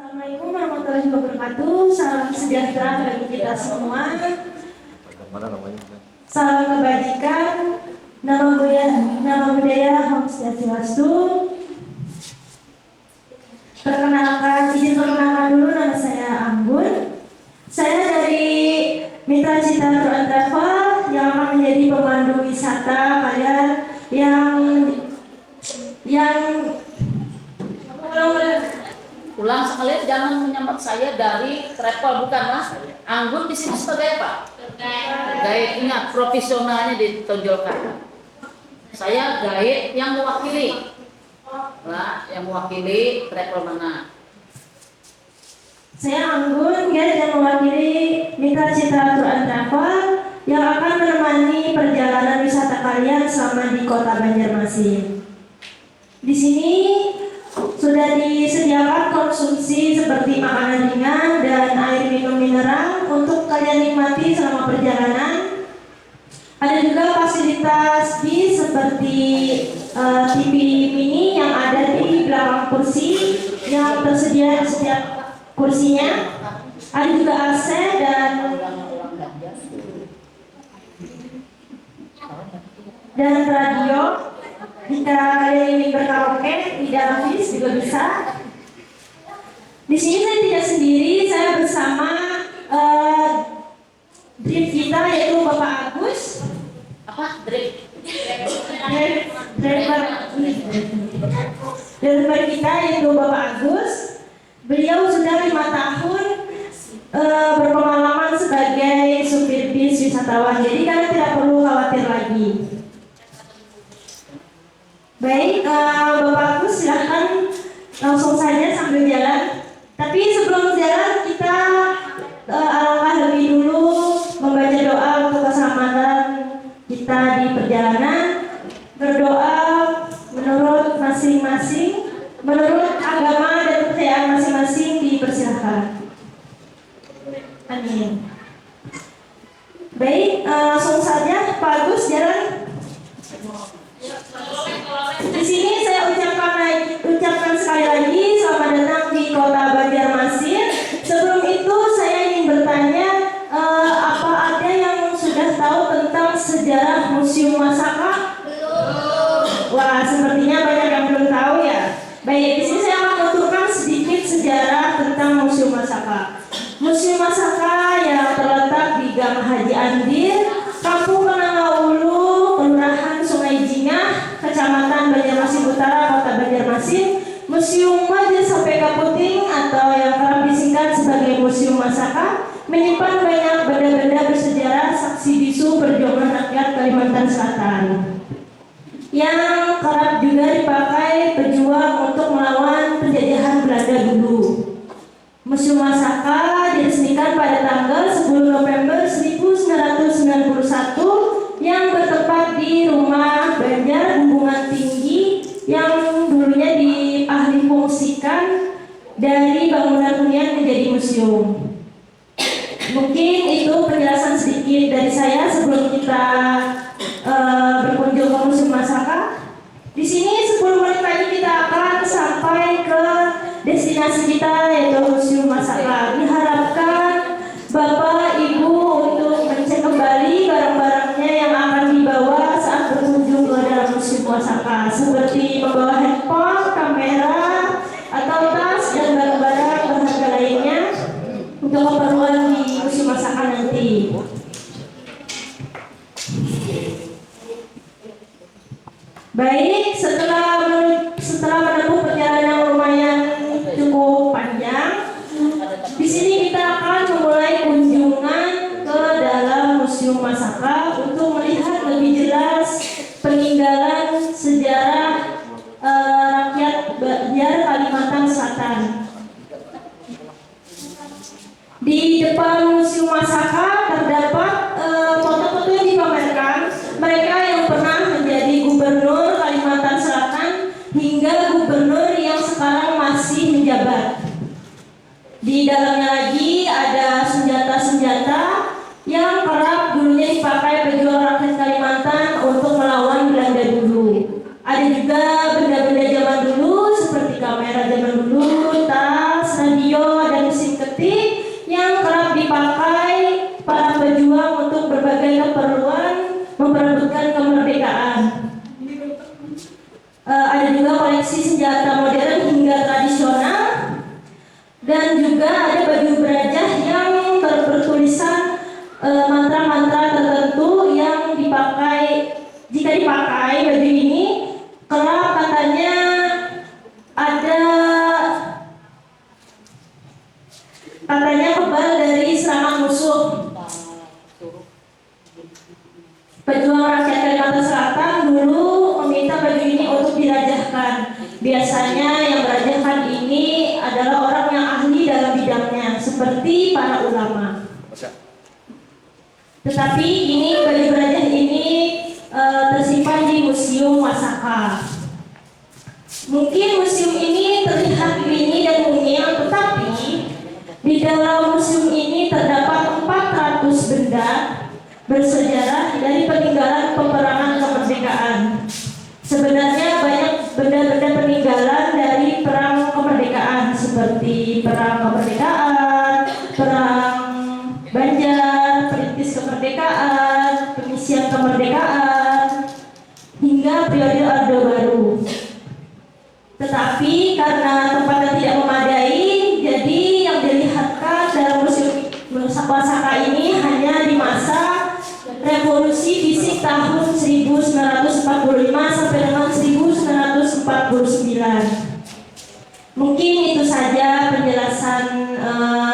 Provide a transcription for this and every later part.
Assalamualaikum warahmatullahi wabarakatuh. Salam sejahtera bagi kita semua. Salam kebajikan. Nama budaya Om Swastiastu. Izin perkenalkan dulu, nama saya Anggun. Saya dari Mitra Cita Tour and Travel yang akan menjadi pemandu wisata kalian yang ulang sekali, jangan menyambat saya dari travel, bukan Mas. Anggun di sini sebagai apa? Guide. Ingat, profesionalnya ditonjolkan. Saya guide yang mewakili. Nah, yang mewakili travel mana? Saya Anggun, guide yang mewakili Mitra Cita Tour and Travel yang akan menemani perjalanan wisata kalian selama di Kota Banjarmasin. Di sini sudah disediakan konsumsi seperti makanan ringan dan air minum mineral untuk kalian nikmati selama perjalanan. Ada juga fasilitas bis seperti TV mini yang ada di belakang kursi yang tersedia di setiap kursinya. Ada juga AC dan radio. Jika kalian ingin berkaraoke di dalam bis juga bisa. Di sini saya tidak sendiri, saya bersama driver kita yaitu Bapak Agus. Apa? Driver kita yaitu Bapak Agus. Beliau sudah 5 tahun berpengalaman sebagai supir bis wisatawan. Jadi kalian tidak perlu khawatir lagi. Baik, Bapak Agus silahkan langsung saja sambil jalan. Tapi sebelum jalan kita alangkah lebih dulu membaca doa untuk keselamatan kita di perjalanan. Berdoa menurut masing-masing, menurut agama dan kepercayaan masing-masing dipersilahkan. Amin. Baik, langsung saja Pak Agus jalan. Di sini saya ucapkan sekali lagi selamat datang di Kota Banjarmasin. Sebelum itu saya ingin bertanya, apa ada yang sudah tahu tentang sejarah Museum Masaka? Wah, sepertinya banyak yang belum tahu ya. Baik, di sini saya akan menuturkan sedikit sejarah tentang Museum Masaka. Museum Masaka yang terletak di Gang Haji Andir, Kampung Kenangawulu, Kelurahan Sungai Jingah, Kecamatan Banjarmasin Utara, Kota Banjarmasin. Museum Majlis Sampeka Puting atau yang kerap disingkat sebagai Museum Masaka menyimpan banyak benda-benda bersejarah saksi bisu perjuangan rakyat Kalimantan Selatan yang kerap juga dipakai pejuang untuk melawan penjajahan Belanda dulu. Museum Masaka diresmikan pada tanggal 10 November 1991 yang bertempat di Rumah Banjar Hubungan Tinggi yang dulunya diahlifungsikan dari bangunan hunian menjadi museum. Mungkin itu penjelasan sedikit dari saya sebelum kita berkunjung ke Museum Masaka. Di sini 10 menit lagi kita akan sampai ke destinasi kita yaitu Museum Masaka. Diharapkan Bapak Ibu untuk mengecek kembali barang-barangnya yang akan dibawa saat berkunjung ke dalam Museum Masaka, seperti membawa handphone, kamera, atau tas dan barang-barang berharga lainnya untuk keperluan di Museum Masaka nanti. Baik, setelah menempuh perjalanan yang lumayan cukup panjang, di sini kita akan memulai kunjungan ke dalam Museum Masaka untuk melihat lebih jelas peninggalan sejarah rakyat Banjar Kalimantan Selatan. Di depan Museum Masaka terdapat foto-foto yang dipamerkan mereka yang pernah menjadi gubernur Kalimantan Selatan hingga gubernur yang sekarang masih menjabat. Di dalamnya lagi ada senjata-senjata yang kerap dulunya dipakai pejuang rakyat Kalimantan untuk melawan Belanda dulu. Ada juga benda-benda zaman dulu seperti kamera zaman dulu, tas, radio, ada juga koleksi senjata modern hingga tradisional, dan juga ada baju berajah yang bertulisan mantra-mantra tertentu yang dipakai. Jika dipakai baju ini, kerap katanya kebal dari serangan musuh. Pejuang rakyat Kalimantan Selatan dulu meminta baju ini untuk dirajahkan. Biasanya yang merajahkan ini adalah orang yang ahli dalam bidangnya, seperti para ulama. Tetapi ini baju berajah ini tersimpan di Museum Masaka. Mungkin museum ini terlihat rini dan mungil, tetapi di dalam museum ini terdapat 400 benda bersejarah dari peninggalan peperangan kemerdekaan. Sebenarnya banyak benda-benda peninggalan dari perang kemerdekaan, seperti perang kemerdekaan, perang Banjar, perintis kemerdekaan, pengisian kemerdekaan, hingga periode Orde Baru. Tetapi karena tempatnya tidak memadai, jadi yang dilihatkan dalam museum Masaka ini hanya di masa revolusi fisik tahun 1945 sampai dengan 1949. Mungkin itu saja penjelasan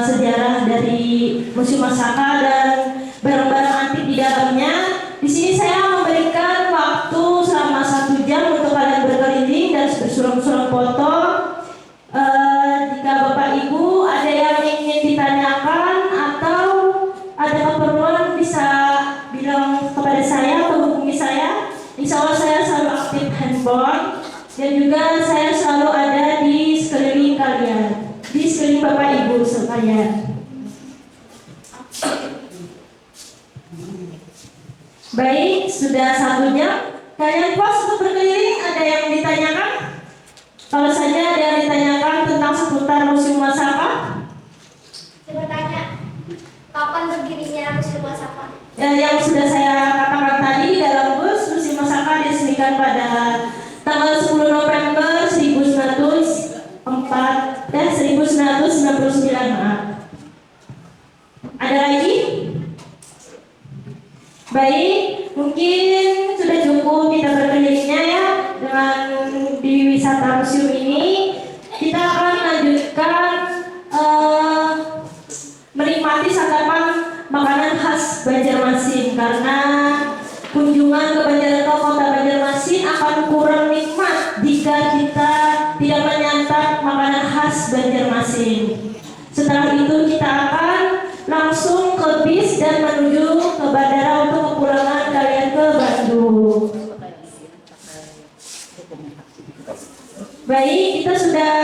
sejarah dari Museum Masaka dan barang-barang antik di dalamnya. Di sini saya memberikan waktu selama 1 jam untuk kalian berkeliling dan bersuram-suram foto. Jika Bapak Ibu ada yang ingin ditanyakan atau ada keperluan, bisa bilang kepada saya atau hubungi saya. Insya Allah saya selalu aktif handphone, dan juga saya selalu ada di sekeliling kalian, di sekeliling Bapak Ibu sekalian. Baik, sudah 1 jam. Kalian puas untuk berkeliling? Ada yang ditanyakan? Kalau saja ada yang ditanyakan tentang seputar Museum Masaka. Coba tanya, kapan berdirinya Museum Masaka? Yang sudah saya katakan tadi dalam bus, Museum Masaka diresmikan pada tanggal 10 November 1999, maaf. Ada lagi? Baik, mungkin sudah cukup kita berkelilingnya ya. Dengan di wisata museum ini, kita akan lanjutkan menikmati santapan makanan khas Banjarmasin, karena kunjungan ke Kota Banjarmasin akan kurang nikmat jika kita tidak menyantap makanan khas Banjarmasin. Setelah itu kita akan langsung ke bis dan menuju ke bandara untuk kepulangan kalian ke Bandung. Baik, kita sudah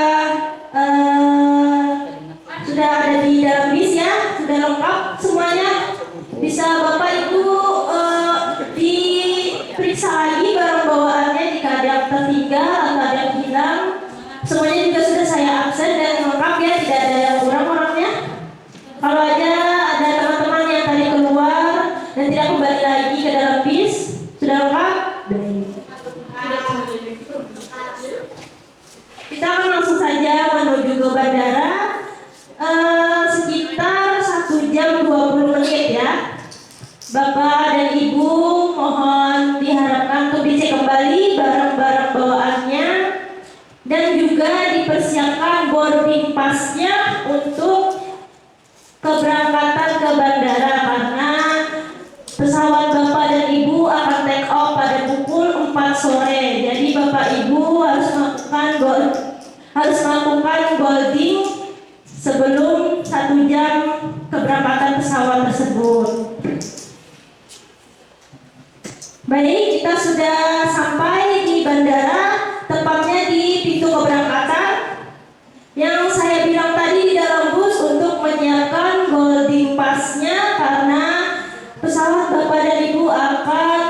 ada di dalam bis ya, sudah lengkap semuanya. Bisa Bapak Ibu diperiksa lagi barang bawaannya jika ada yang tertinggal atau ada yang hilang. Semuanya juga sudah saya absen dan lengkap ya, tidak ada yang kurang orangnya. Kalau aja ada teman-teman yang tadi keluar dan tidak kembali lagi ke dalam bis, sudah lengkap? Kita akan langsung saja menuju ke bandara. Sekitar 1 jam 20 menit ya. Bapak dan Ibu mohon diharapkan untuk dicek kembali barang-barang bawaannya, dan juga dipersiapkan boarding pass-nya untuk keberangkatan ke bandara, karena pesawat Bapak dan Ibu akan take off pada pukul 4 sore. Jadi Bapak Ibu harus melakukan boarding sebelum 1 jam keberangkatan pesawat tersebut. Baik, kita sudah sampai di bandara, tepatnya di pintu keberangkatan. Yang saya bilang tadi di dalam bus untuk menyiapkan boarding pass-nya, karena pesawat Bapak dan Ibu akan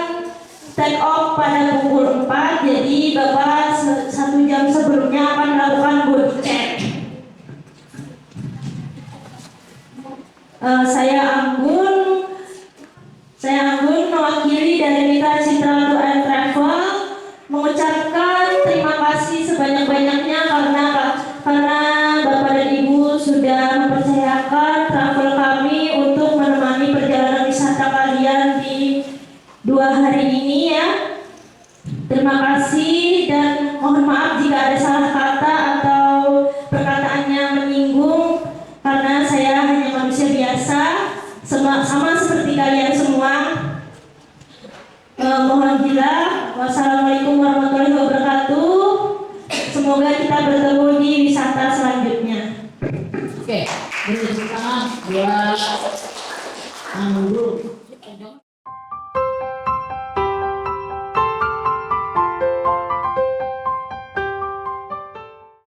take off pada pukul 4. Jadi Bapak 1 jam sebelumnya akan melakukan boarding check. Saya Anggun mewakili dari Mitra Citra Tour and Travel mengucapkan terima maaf jika ada salah kata atau perkataannya menyinggung, karena saya hanya manusia biasa, sama seperti kalian semua. Mohon bila. Wassalamualaikum warahmatullahi wabarakatuh. Semoga kita bertemu di wisata selanjutnya. Oke.